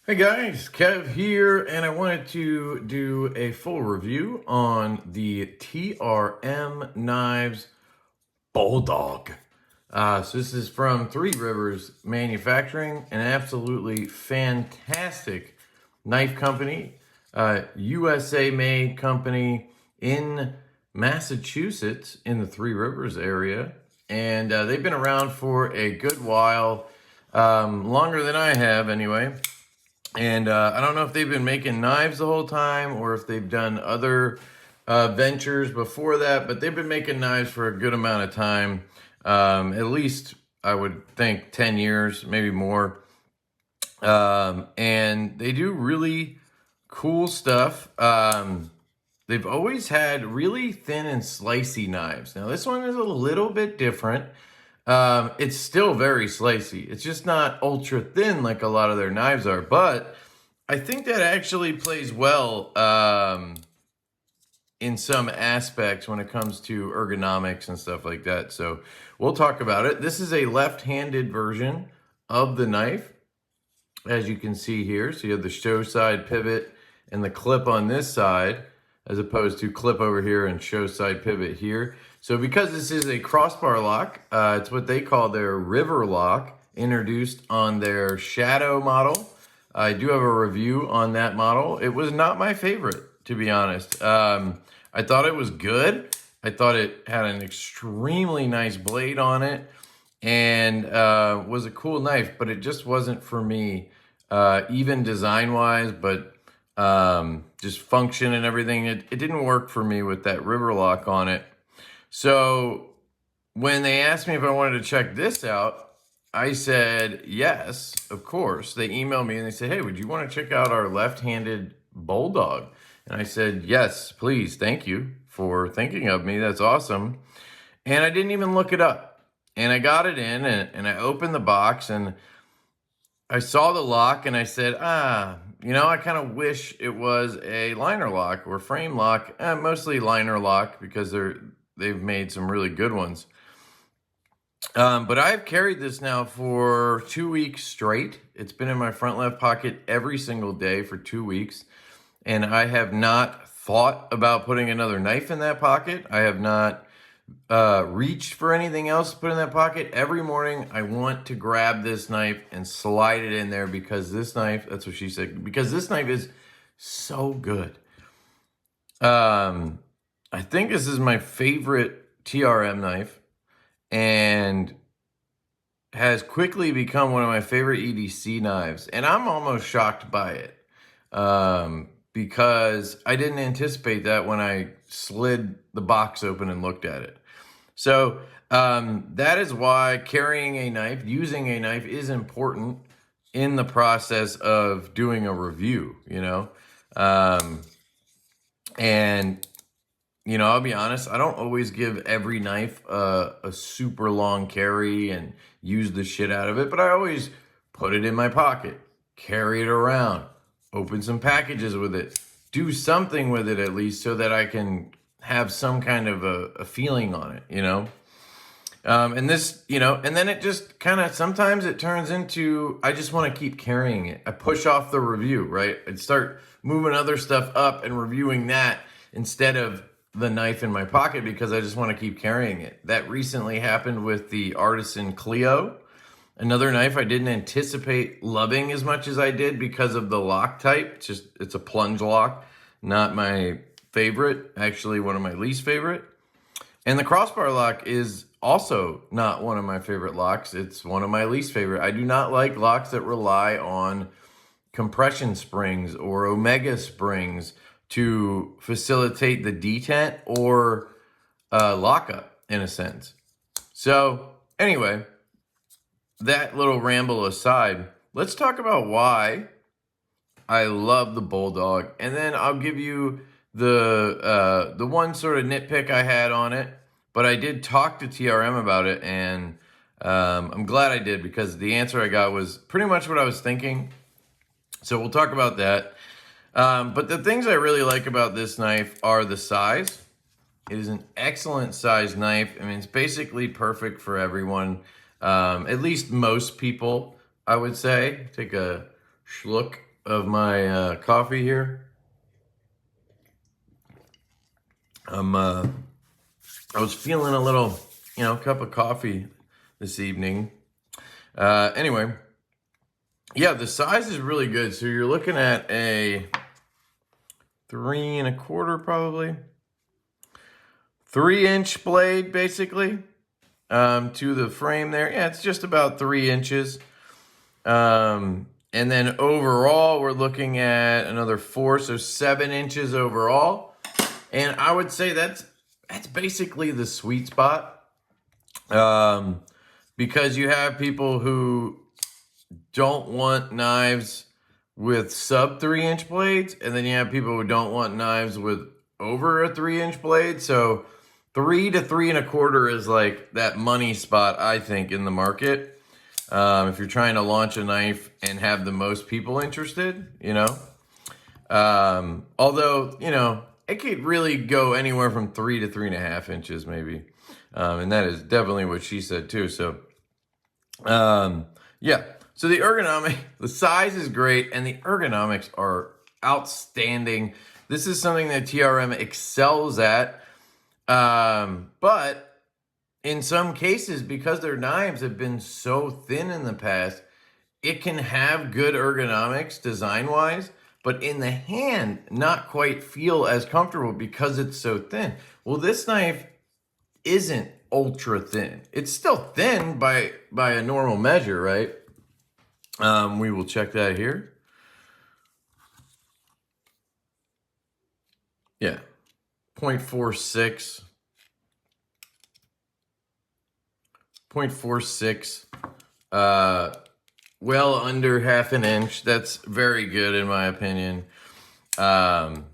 Hey guys, Kev here, and I wanted to do a full review on the TRM Knives Bulldog. So this is from Three Rivers Manufacturing, an absolutely fantastic knife company, USA made company in Massachusetts in the Three Rivers area. And they've been around for a good while, longer than I have anyway. And I don't know if they've been making knives the whole time or if they've done other ventures before that, but they've been making knives for a good amount of time. At least I would think 10 years, maybe more. And they do really cool stuff. They've always had really thin and slicey knives. Now this one is a little bit different. It's still very slicey. It's just not ultra thin like a lot of their knives are, but I think that actually plays well in some aspects when it comes to ergonomics and stuff like that. So we'll talk about it. This is a left-handed version of the knife, as you can see here. So you have the show side pivot and the clip on this side, as opposed to clip over here and show side pivot here. So because this is a crossbar lock, it's what they call their river lock, introduced on their Shadow model. I do have a review on that model. It was not my favorite, to be honest. I thought it was good. I thought it had an extremely nice blade on it and was a cool knife, but it just wasn't for me, even design-wise, but just function and everything. It didn't work for me with that river lock on it. So when they asked me if I wanted to check this out, I said yes, of course. They emailed me and they said, hey, would you want to check out our left-handed Bulldog? And I said, yes, please. Thank you for thinking of me. That's awesome. And I didn't even look it up. And I got it in and I opened the box and I saw the lock and I said, I kind of wish it was a liner lock or frame lock, mostly liner lock because they've made some really good ones. But I've carried this now for 2 weeks straight. It's been in my front left pocket every single day for 2 weeks. And I have not thought about putting another knife in that pocket. I have not reached for anything else to put in that pocket. Every morning I want to grab this knife and slide it in there because this knife, that's what she said, because this knife is so good. I think this is my favorite TRM knife and has quickly become one of my favorite EDC knives. And I'm almost shocked by it because I didn't anticipate that when I slid the box open and looked at it. So that is why carrying a knife, using a knife is important in the process of doing a review, and I'll be honest, I don't always give every knife a super long carry and use the shit out of it, but I always put it in my pocket, carry it around, open some packages with it, do something with it at least so that I can have some kind of a feeling on it, and this, and then it just kind of, sometimes it turns into, I just want to keep carrying it. I push off the review, right? I'd start moving other stuff up and reviewing that instead of the knife in my pocket because I just want to keep carrying it. That recently happened with the Artisan Clio, another knife I didn't anticipate loving as much as I did because of the lock type. It's a plunge lock, not my favorite, actually one of my least favorite. And the crossbar lock is also not one of my favorite locks. It's one of my least favorite. I do not like locks that rely on compression springs or omega springs to facilitate the detent or lockup in a sense. So anyway, that little ramble aside, let's talk about why I love the Bulldog, and then I'll give you the one sort of nitpick I had on it. But I did talk to TRM about it, and I'm glad I did because the answer I got was pretty much what I was thinking. So we'll talk about that. But the things I really like about this knife are the size. It is an excellent size knife. I mean, it's basically perfect for everyone. At least most people, I would say. Take a look of my coffee here. I was feeling a little, cup of coffee this evening. Anyway, yeah, the size is really good. So you're looking at a 3 1/4, probably 3-inch blade, basically, to the frame there. Yeah, it's just about 3 inches. And then overall, we're looking at another 4, so 7 inches overall. And I would say that's basically the sweet spot, because you have people who don't want knives with sub 3-inch blades, and then you have people who don't want knives with over a 3-inch blade. So 3 to 3 1/4 is like that money spot, I think, in the market. If you're trying to launch a knife and have the most people interested, although, it could really go anywhere from 3 to 3.5 inches, maybe. And that is definitely what she said too. So, yeah. So the size is great, and the ergonomics are outstanding. This is something that TRM excels at. But in some cases, because their knives have been so thin in the past, it can have good ergonomics design-wise, but in the hand, not quite feel as comfortable because it's so thin. Well, this knife isn't ultra thin. It's still thin by a normal measure, right? We will check that here. Yeah, 0.46. 0.46. Well under 1/2 inch. That's very good in my opinion. And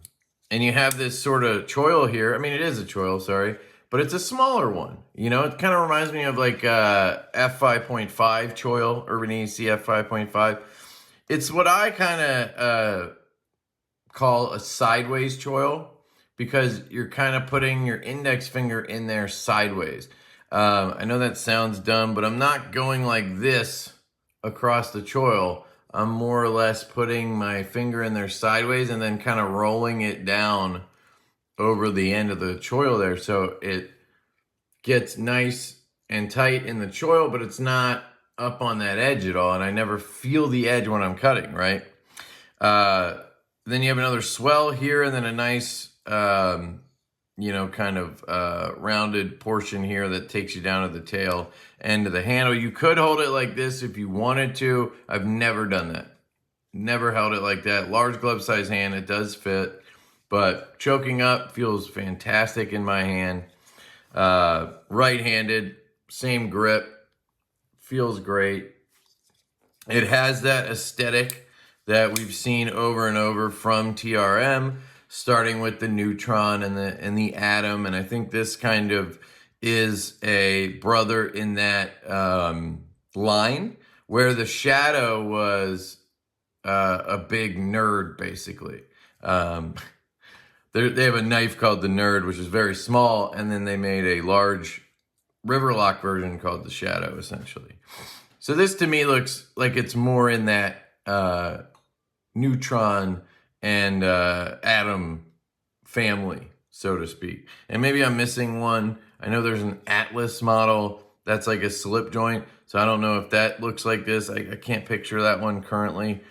you have this sort of choil here. I mean, it is a choil, sorry, but it's a smaller one. It kind of reminds me of like F5.5 choil, EDC F5.5. It's what I kind of call a sideways choil, because you're kind of putting your index finger in there sideways. I know that sounds dumb, but I'm not going like this across the choil. I'm more or less putting my finger in there sideways and then kind of rolling it down over the end of the choil there. So it gets nice and tight in the choil, but it's not up on that edge at all. And I never feel the edge when I'm cutting, right? Then you have another swell here, and then a nice, kind of rounded portion here that takes you down to the tail end of the handle. You could hold it like this if you wanted to. I've never done that. Never held it like that. Large glove size hand, it does fit, but choking up feels fantastic in my hand. Right-handed, same grip, feels great. It has that aesthetic that we've seen over and over from TRM, starting with the Neutron and the Atom, and I think this kind of is a brother in that line, where the Shadow was a big nerd, basically. They have a knife called the Nerd, which is very small, and then they made a large Riverlock version called the Shadow, essentially. So this to me looks like it's more in that Neutron and Atom family, so to speak. And maybe I'm missing one. I know there's an Atlas model that's like a slip joint, so I don't know if that looks like this. I can't picture that one currently.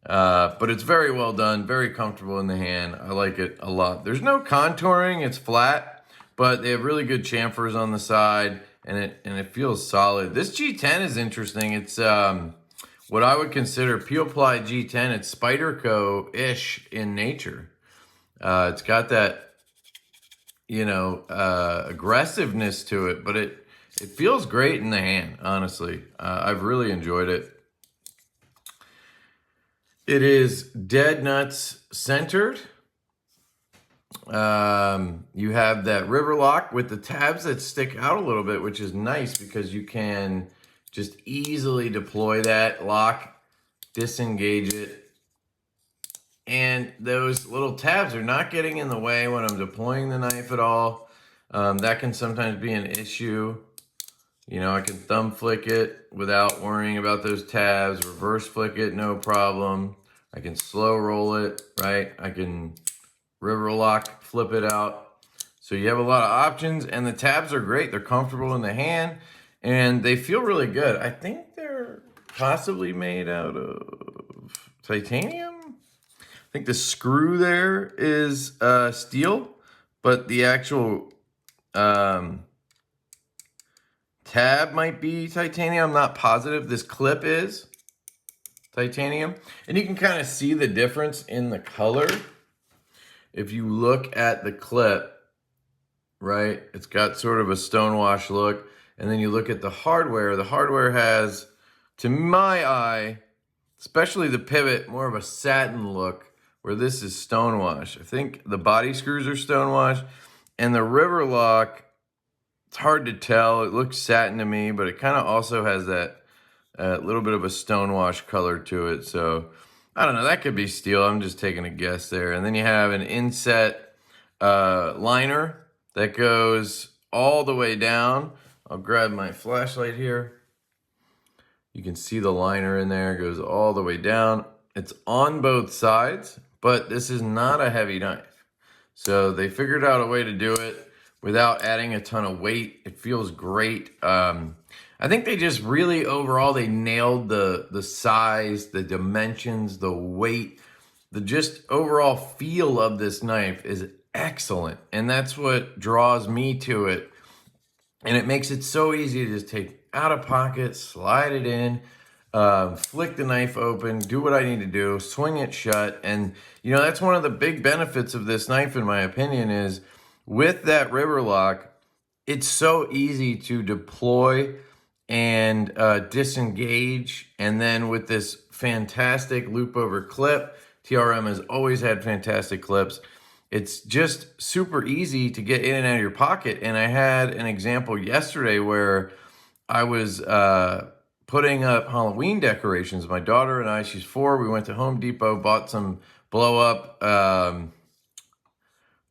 But it's very well done, very comfortable in the hand. I like it a lot. There's no contouring, it's flat, but they have really good chamfers on the side, and it feels solid. This G10 is interesting. It's what I would consider Peel-Ply G10. It's Spyderco-ish in nature. It's got that, aggressiveness to it, but it feels great in the hand, honestly. I've really enjoyed it. It is dead nuts centered. You have that Riverlock with the tabs that stick out a little bit, which is nice because you can just easily deploy that lock, disengage it. And those little tabs are not getting in the way when I'm deploying the knife at all. That can sometimes be an issue. I can thumb flick it without worrying about those tabs, reverse flick it, no problem. I can slow roll it, right? I can river lock, flip it out. So you have a lot of options, and the tabs are great. They're comfortable in the hand, and they feel really good. I think they're possibly made out of titanium. I think the screw there is steel, but the actual tab might be titanium. I'm not positive. This clip is titanium, and you can kind of see the difference in the color. If you look at the clip, right, it's got sort of a stonewash look, and then you look at the hardware has, to my eye, especially the pivot, more of a satin look, where this is stonewash. I think the body screws are stonewash, and the river lock, it's hard to tell. It looks satin to me, but it kind of also has that little bit of a stonewash color to it. So I don't know, that could be steel. I'm just taking a guess there. And then you have an inset liner that goes all the way down. I'll grab my flashlight here. You can see the liner in there, it goes all the way down. It's on both sides, but this is not a heavy knife. So they figured out a way to do it without adding a ton of weight. It feels great. I think they just really, overall, they nailed the size, the dimensions, the weight, the just overall feel of this knife is excellent. And that's what draws me to it. And it makes it so easy to just take out of pocket, slide it in, flick the knife open, do what I need to do, swing it shut. And, you know, that's one of the big benefits of this knife, in my opinion, is with that river lock, it's so easy to deploy and disengage. And then with this fantastic loop over clip, TRM has always had fantastic clips. It's just super easy to get in and out of your pocket. And I had an example yesterday where I was putting up Halloween decorations. My daughter and I, she's 4, we went to Home Depot, bought some blow up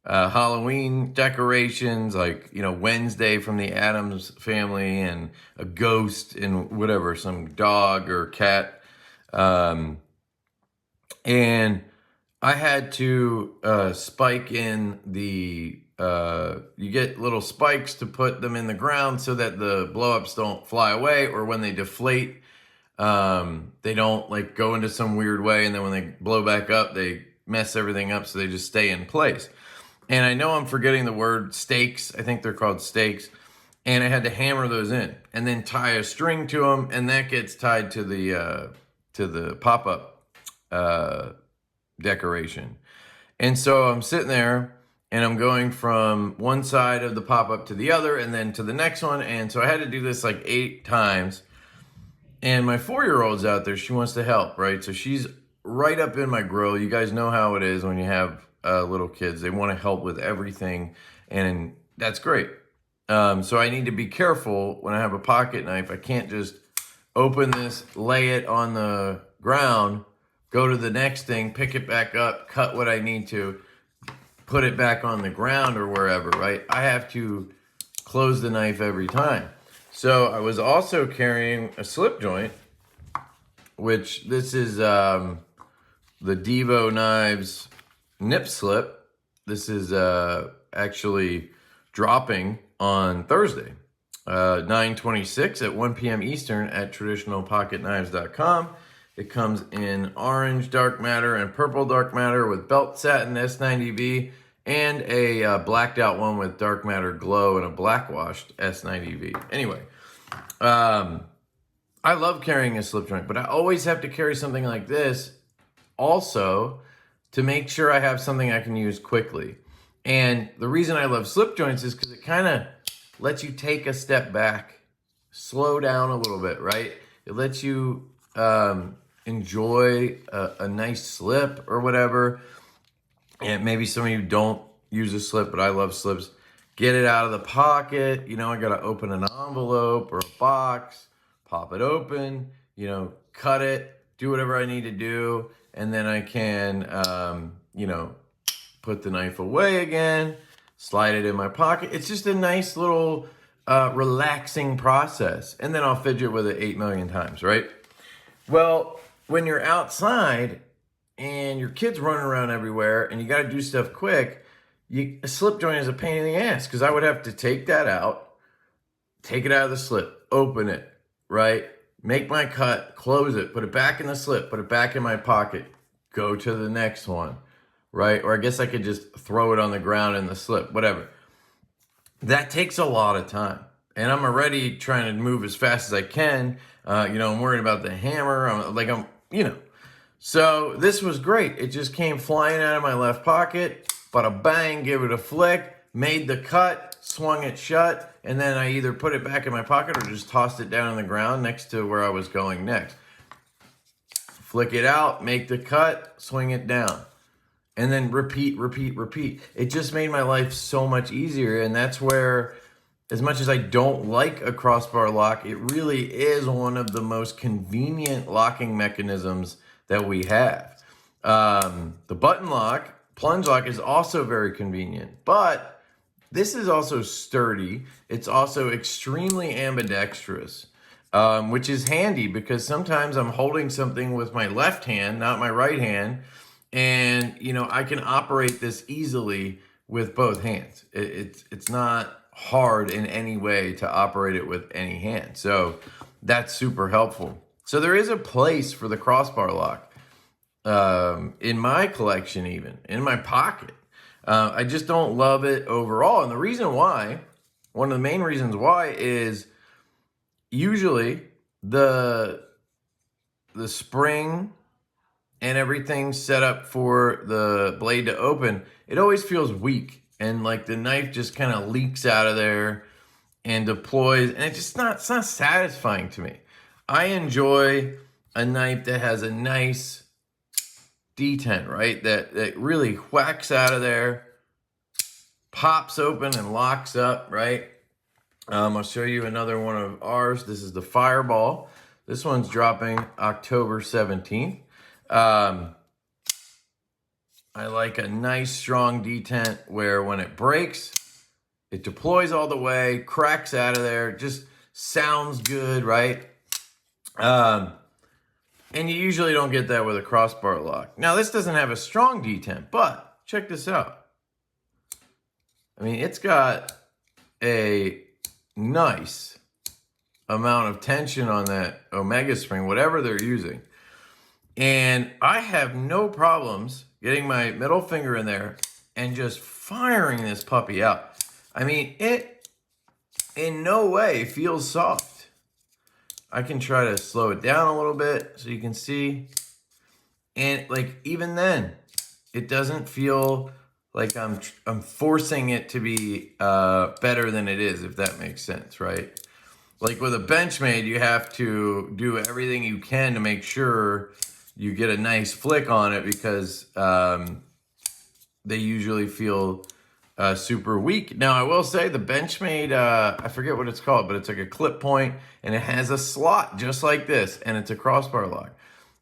Halloween decorations, like, you know, Wednesday from the Addams Family, and a ghost and whatever, some dog or cat. And I had to spike in the, you get little spikes to put them in the ground so that the blow-ups don't fly away, or when they deflate, they don't like go into some weird way, and then when they blow back up, they mess everything up, so they just stay in place. And I know I'm forgetting the word stakes. I think they're called stakes. And I had to hammer those in and then tie a string to them, and that gets tied to the pop-up decoration. And so I'm sitting there and I'm going from one side of the pop-up to the other and then to the next one. And so I had to do this like 8 times. And my 4-year-old's out there. She wants to help, right? So she's right up in my grill. You guys know how it is when you have little kids. They want to help with everything, and that's great. So I need to be careful when I have a pocket knife. I can't just open this, lay it on the ground, go to the next thing, pick it back up, cut what I need to, put it back on the ground or wherever, right? I have to close the knife every time. So I was also carrying a slip joint, which this is the Divo knives nip slip. This is actually dropping on Thursday, 9/26 at 1 p.m. Eastern at traditionalpocketknives.com. It comes in orange dark matter and purple dark matter with belt satin S90V, and a blacked out one with dark matter glow and a black washed S90V. Anyway, I love carrying a slip joint, but I always have to carry something like this also to make sure I have something I can use quickly. And the reason I love slip joints is because it kind of lets you take a step back, slow down a little bit, right? It lets you enjoy a nice slip or whatever. And maybe some of you don't use a slip, but I love slips. Get it out of the pocket. You know, I got to open an envelope or a box, pop it open, you know, cut it, do whatever I need to do. And then I can, you know, put the knife away again, slide it in my pocket. It's just a nice little relaxing process. And then I'll fidget with it 8 million times, right? Well, when you're outside and your kid's running around everywhere and you got to do stuff quick, a slip joint is a pain in the ass, because I would have to take that out, take it out of the slip, open it, right? Make my cut, close it, put it back in the slip, put it back in my pocket, go to the next one, right? Or I guess I could just throw it on the ground in the slip, whatever. That takes a lot of time. And I'm already trying to move as fast as I can. I'm worried about the hammer. So this was great. It just came flying out of my left pocket, bada bang, give it a flick, made the cut, swung it shut, and then I either put it back in my pocket or just tossed it down on the ground next to where I was going next. Flick it out, make the cut, swing it down. And then repeat. It just made my life so much easier. And that's where, as much as I don't like a crossbar lock, it really is one of the most convenient locking mechanisms that we have. The button lock, plunge lock, is also very convenient, but this is also sturdy. It's also extremely ambidextrous, which is handy because sometimes I'm holding something with my left hand, not my right hand, and I can operate this easily with both hands. It's not hard in any way to operate it with any hand. So that's super helpful. So there is a place for the crossbar lock in my collection, even in my pocket. I just don't love it overall. And the reason why, one of the main reasons why, is usually the spring and everything set up for the blade to open, it always feels weak. And like the knife just kind of leaks out of there and deploys. And it's not satisfying to me. I enjoy a knife that has a nice detent, right? That really whacks out of there, pops open and locks up, right? I'll show you another one of ours. This is the Fireball. This one's dropping October 17th. I like a nice strong detent where when it breaks, it deploys all the way, cracks out of there, just sounds good, right? And you usually don't get that with a crossbar lock. Now, this doesn't have a strong detent, but check this out. I mean, it's got a nice amount of tension on that Omega spring, whatever they're using. And I have no problems getting my middle finger in there and just firing this puppy out. I mean, it in no way feels soft. I can try to slow it down a little bit so you can see. And like, even then, it doesn't feel like I'm forcing it to be better than it is, if that makes sense, right? Like with a Benchmade, you have to do everything you can to make sure you get a nice flick on it, because they usually feel super weak. Now, I will say the Benchmade, I forget what it's called, but it's like a clip point, and it has a slot just like this, and it's a crossbar lock.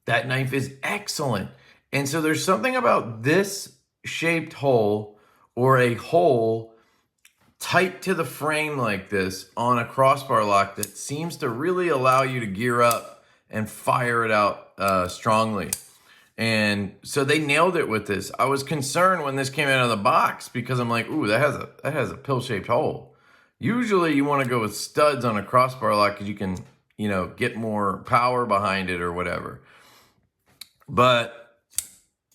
That knife is excellent. And so there's something about this shaped hole, or a hole tight to the frame like this on a crossbar lock, that seems to really allow you to gear up and fire it out strongly. And so they nailed it with this. I was concerned when this came out of the box, because I'm like, ooh, that has a pill-shaped hole. Usually you want to go with studs on a crossbar lock because you can, get more power behind it or whatever. But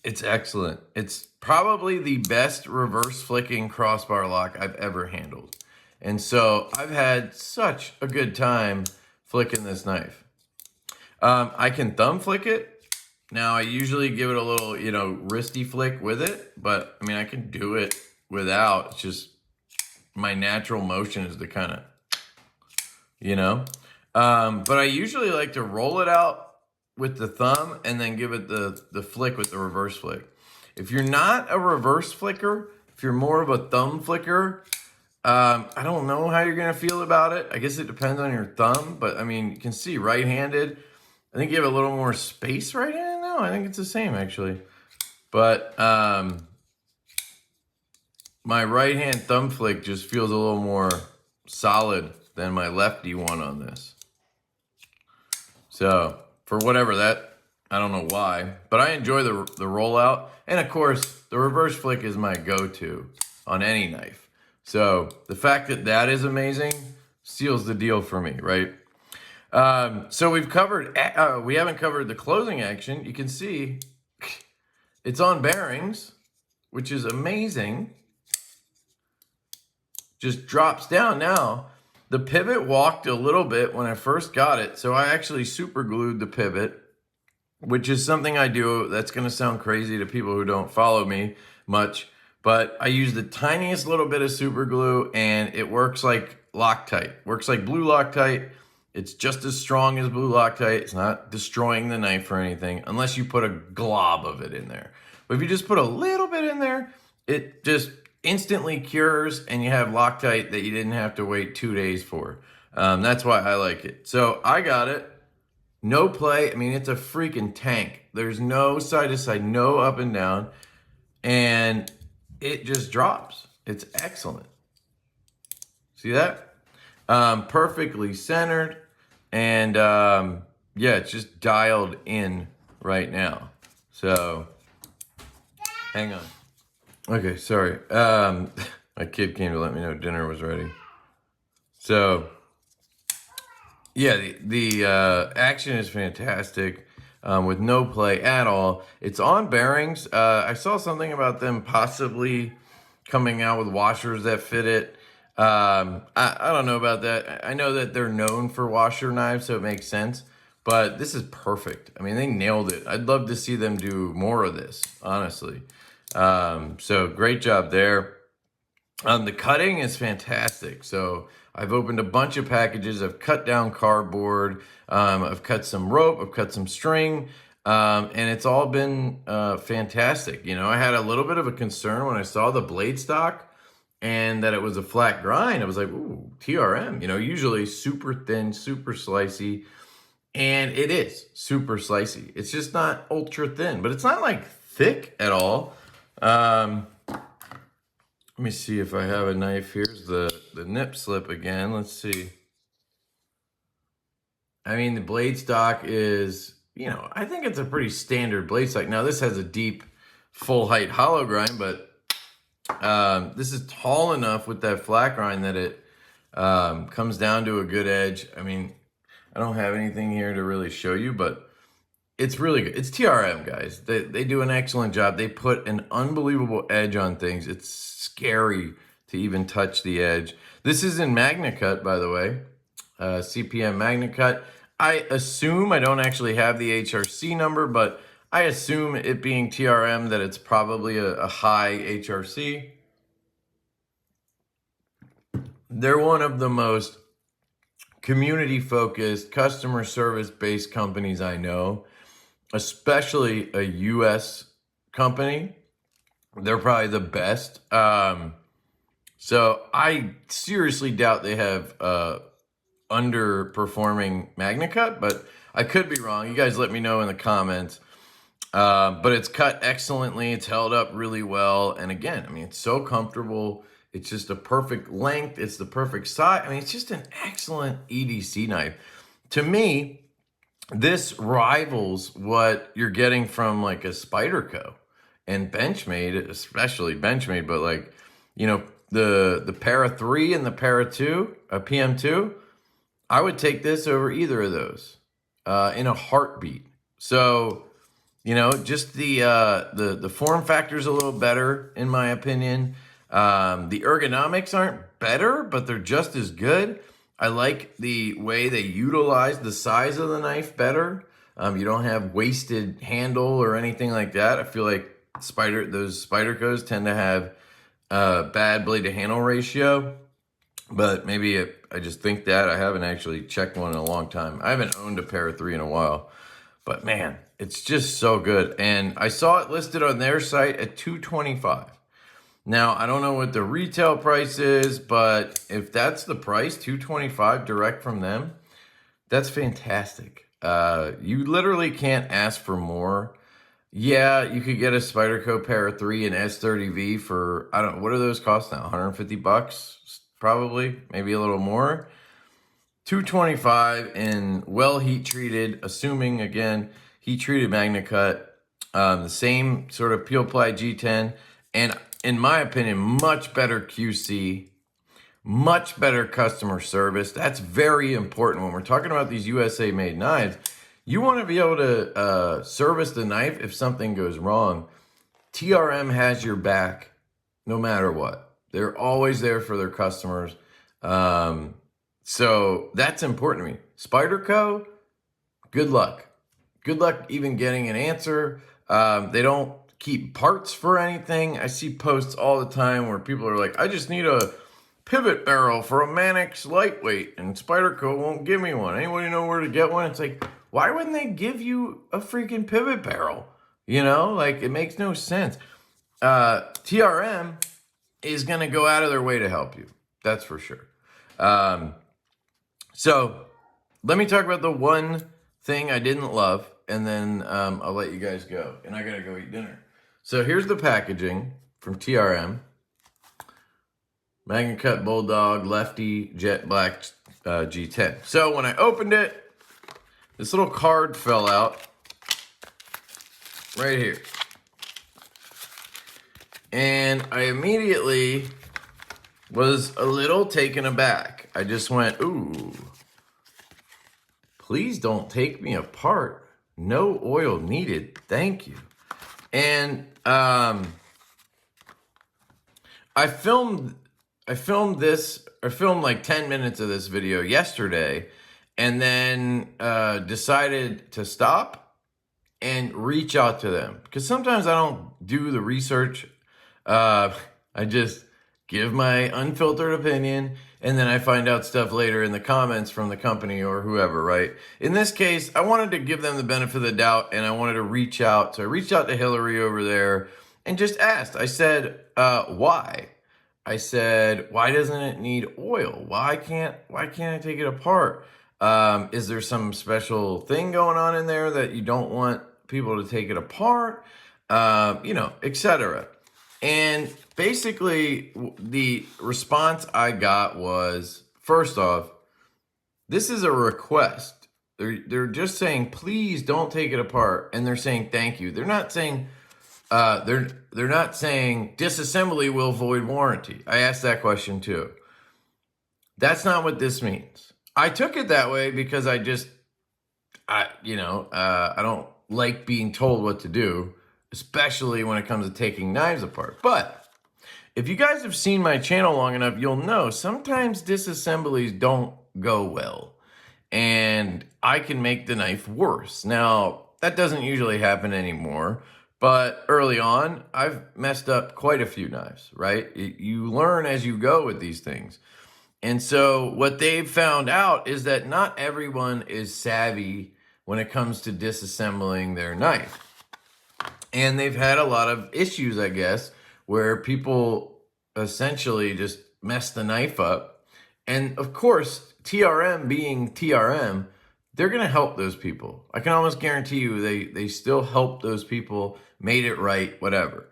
it's excellent. It's probably the best reverse flicking crossbar lock I've ever handled. And so I've had such a good time flicking this knife. I can thumb flick it. Now, I usually give it a little, wristy flick with it, but I mean, I can do it without. It's just my natural motion is to kind of, but I usually like to roll it out with the thumb and then give it the flick with the reverse flick. If you're not a reverse flicker, if you're more of a thumb flicker, I don't know how you're going to feel about it. I guess it depends on your thumb, but I mean, you can see right-handed, I think you have a little more space right-handed. No, I think it's the same actually. But my right-hand thumb flick just feels a little more solid than my lefty one on this. So for whatever that, I don't know why, but I enjoy the rollout. And of course, the reverse flick is my go-to on any knife. So the fact that that is amazing seals the deal for me, right? So we've covered, we haven't covered the closing action. You can see it's on bearings, which is amazing. Just drops down. Now, the pivot walked a little bit when I first got it, so I actually super glued the pivot, which is something I do. That's going to sound crazy to people who don't follow me much, but I use the tiniest little bit of super glue, and it works like Loctite. Works like blue Loctite. It's just as strong as blue Loctite. It's not destroying the knife or anything, unless you put a glob of it in there. But if you just put a little bit in there, it just instantly cures, and you have Loctite that you didn't have to wait 2 days for. That's why I like it. So I got it. No play. I mean, it's a freaking tank. There's no side to side, no up and down, and it just drops. It's excellent. See that? Perfectly centered, and yeah, it's just dialed in right now. So hang on. Okay, sorry. My kid came to let me know dinner was ready. So yeah, the action is fantastic, with no play at all. It's on bearings. I saw something about them possibly coming out with washers that fit it. I don't know about that. I know that they're known for washer knives, so it makes sense. But this is perfect. I mean, they nailed it. I'd love to see them do more of this, honestly. So great job there. The cutting is fantastic. So I've opened a bunch of packages. I've cut down cardboard. I've cut some rope. I've cut some string. And it's all been fantastic. You know, I had a little bit of a concern when I saw the blade stock and that it was a flat grind. I was like, ooh, TRM. You know, usually super thin, super slicey. And it is super slicey. It's just not ultra thin, but it's not like thick at all. Let me see if I have a knife. Here's the nip slip again. Let's see. I mean, the blade stock is, you know, I think it's a pretty standard blade stock. Now, this has a deep, full height hollow grind, but this is tall enough with that flat grind that it comes down to a good edge. I mean, I don't have anything here to really show you, but it's really good. It's TRM, guys. They do an excellent job. They put an unbelievable edge on things. It's scary to even touch the edge. This is in MagnaCut, by the way. CPM MagnaCut. I assume, I don't actually have the HRC number, but I assume it being TRM that it's probably a high HRC. They're one of the most community-focused, customer service-based companies I know, especially a U.S. company. They're probably the best. So I seriously doubt they have underperforming MagnaCut, but I could be wrong. You guys let me know in the comments. But it's cut excellently. It's held up really well. And again, I mean, it's so comfortable. It's just a perfect length. It's the perfect size. I mean, it's just an excellent EDC knife. To me, this rivals what you're getting from like a Spyderco and Benchmade, especially Benchmade, but like, you know, the Para 3 and the Para 2, PM2, I would take this over either of those in a heartbeat. So, you know, just the form factor is a little better, in my opinion. The ergonomics aren't better, but they're just as good. I like the way they utilize the size of the knife better. You don't have wasted handle or anything like that. I feel like those Spydercos tend to have bad blade to handle ratio, but maybe I just think that. I haven't actually checked one in a long time. I haven't owned a Para 3 in a while, but man, it's just so good. And I saw it listed on their site at $225. Now, I don't know what the retail price is, but if that's the price, $225 direct from them, that's fantastic. You literally can't ask for more. Yeah, you could get a Spyderco Para 3 and S30V for, I don't know, what do those cost now? $150 probably, maybe a little more. $225 and well heat treated, assuming again, heat treated magnet cut, the same sort of peel ply G10, and in my opinion, much better QC, much better customer service. That's very important when we're talking about these USA made knives. You want to be able to service the knife if something goes wrong. TRM has your back no matter what. They're always there for their customers. So that's important to me. Spyderco, good luck. Good luck even getting an answer. They don't keep parts for anything. I see posts all the time where people are like, I just need a pivot barrel for a Mannix lightweight, and Spyderco won't give me one. Anybody know where to get one? It's like, why wouldn't they give you a freaking pivot barrel? You know, like, it makes no sense. TRM is going to go out of their way to help you. That's for sure. So let me talk about the one thing I didn't love, and then I'll let you guys go. And I got to go eat dinner. So here's the packaging from TRM. Magnet Cut Bulldog Lefty Jet Black G10. So when I opened it, this little card fell out right here. And I immediately was a little taken aback. I just went, ooh, please don't take me apart. No oil needed. Thank you. And I filmed like 10 minutes of this video yesterday, and then decided to stop and reach out to them, because sometimes I don't do the research. I just give my unfiltered opinion, and then I find out stuff later in the comments from the company or whoever, right? In this case, I wanted to give them the benefit of the doubt, and I wanted to reach out. So I reached out to Hillary over there and just asked. I said, why? I said, why doesn't it need oil? Why can't I take it apart? Is there some special thing going on in there that you don't want people to take it apart? You know, etc. And basically the response I got was, first off, this is a request. They're just saying, please don't take it apart. And they're saying, thank you. They're not saying, they're not saying disassembly will void warranty. I asked that question too. That's not what this means. I took it that way because I don't like being told what to do, especially when it comes to taking knives apart. But if you guys have seen my channel long enough, you'll know sometimes disassemblies don't go well, and I can make the knife worse. Now, that doesn't usually happen anymore, but early on, I've messed up quite a few knives, right? You learn as you go with these things. And so what they've found out is that not everyone is savvy when it comes to disassembling their knife. And they've had a lot of issues, I guess, where people essentially just mess the knife up. And of course, TRM being TRM, they're going to help those people. I can almost guarantee you they still help those people, made it right, whatever.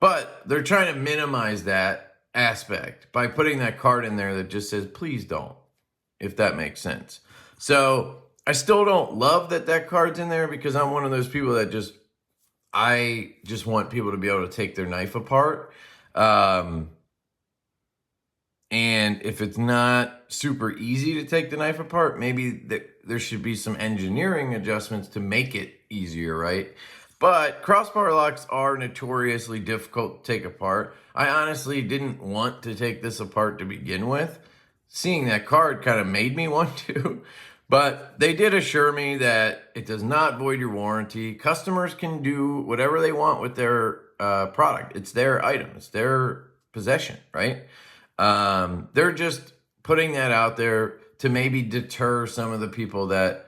But they're trying to minimize that aspect by putting that card in there that just says, please don't, if that makes sense. So I still don't love that card's in there, because I'm one of those people that I just want people to be able to take their knife apart. And if it's not super easy to take the knife apart, maybe there should be some engineering adjustments to make it easier, right? But crossbar locks are notoriously difficult to take apart. I honestly didn't want to take this apart to begin with. Seeing that card kind of made me want to. But they did assure me that it does not void your warranty. Customers can do whatever they want with their product. It's their item. It's their possession, right? They're just putting that out there to maybe deter some of the people that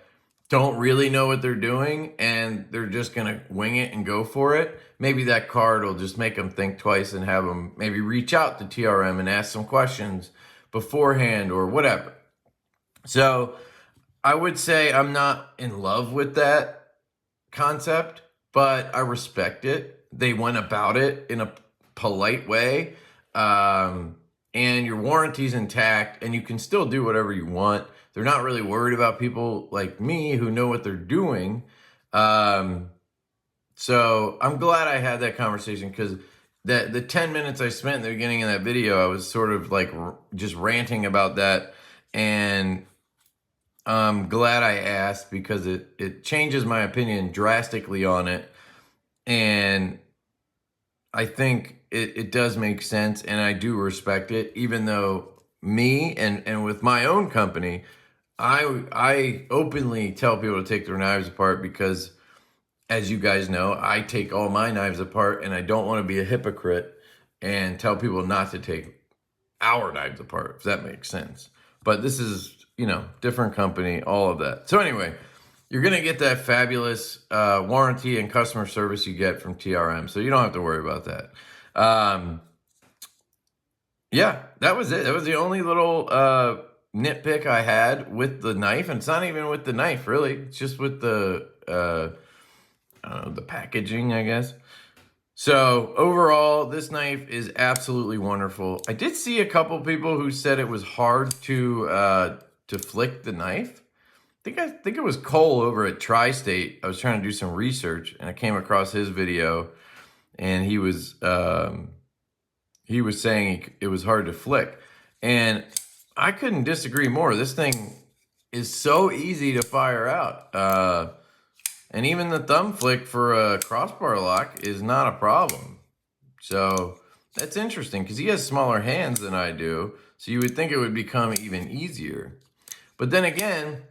don't really know what they're doing, and they're just going to wing it and go for it. Maybe that card will just make them think twice and have them maybe reach out to TRM and ask some questions beforehand or whatever. So I would say I'm not in love with that concept, but I respect it. They went about it in a polite way, and your warranty's intact, and you can still do whatever you want. They're not really worried about people like me who know what they're doing. So I'm glad I had that conversation, because the 10 minutes I spent in the beginning of that video, I was sort of like just ranting about that. And I'm glad I asked, because it changes my opinion drastically on it. And I think it does make sense, and I do respect it, even though me and with my own company, I openly tell people to take their knives apart, because as you guys know, I take all my knives apart, and I don't want to be a hypocrite and tell people not to take our knives apart, if that makes sense. But this is, you know, different company, all of that. So anyway, you're going to get that fabulous warranty and customer service you get from TRM. So you don't have to worry about that. Yeah, that was it. That was the only little nitpick I had with the knife. And it's not even with the knife, really. It's just with the, I don't know, the packaging, I guess. So overall, this knife is absolutely wonderful. I did see a couple people who said it was hard to flick the knife. I think it was Cole over at Tri-State. I was trying to do some research, and I came across his video, and he was saying it was hard to flick, and I couldn't disagree more. This thing is so easy to fire out, and even the thumb flick for a crossbar lock is not a problem. So that's interesting, because he has smaller hands than I do, so you would think it would become even easier. But then again,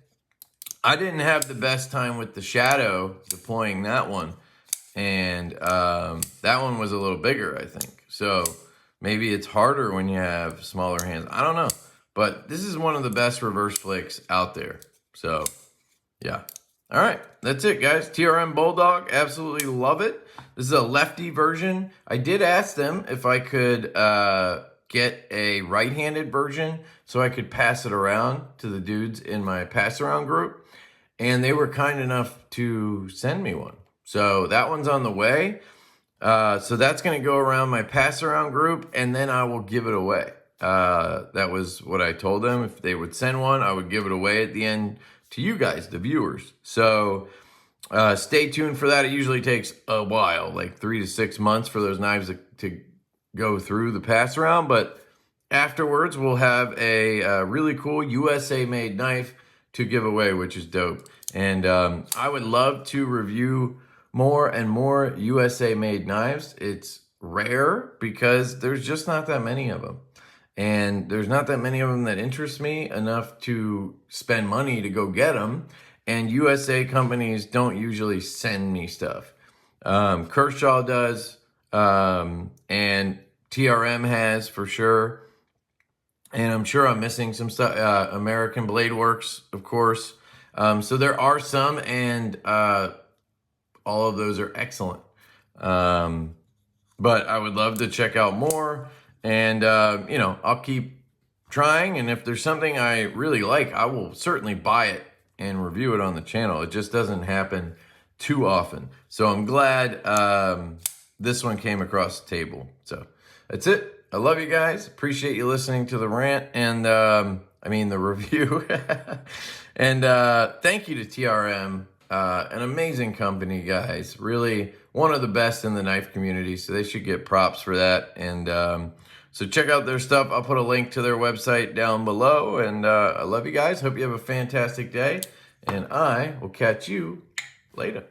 I didn't have the best time with the Shadow deploying that one. And that one was a little bigger, I think. So maybe it's harder when you have smaller hands. I don't know. But this is one of the best reverse flicks out there. So, yeah. All right. That's it, guys. TRM Bulldog. Absolutely love it. This is a lefty version. I did ask them if I could get a right-handed version so I could pass it around to the dudes in my pass-around group. And they were kind enough to send me one. So that one's on the way. So that's going to go around my pass-around group, and then I will give it away. That was what I told them. If they would send one, I would give it away at the end to you guys, the viewers. So stay tuned for that. It usually takes a while, like 3 to 6 months for those knives to go through the pass-around. But afterwards, we'll have a really cool USA-made knife to give away, which is dope. And I would love to review more and more USA made knives. It's rare because there's just not that many of them, and there's not that many of them that interest me enough to spend money to go get them. And USA companies don't usually send me stuff. Kershaw does, and TRM has for sure. And I'm sure I'm missing some stuff. American Blade Works, of course. So there are some, and all of those are excellent. But I would love to check out more. And, you know, I'll keep trying. And if there's something I really like, I will certainly buy it and review it on the channel. It just doesn't happen too often. So I'm glad this one came across the table. So that's it. I love you guys. Appreciate you listening to the rant and, the review. And thank you to TRM, an amazing company, guys. Really one of the best in the knife community, so they should get props for that. And so check out their stuff. I'll put a link to their website down below. And I love you guys. Hope you have a fantastic day. And I will catch you later.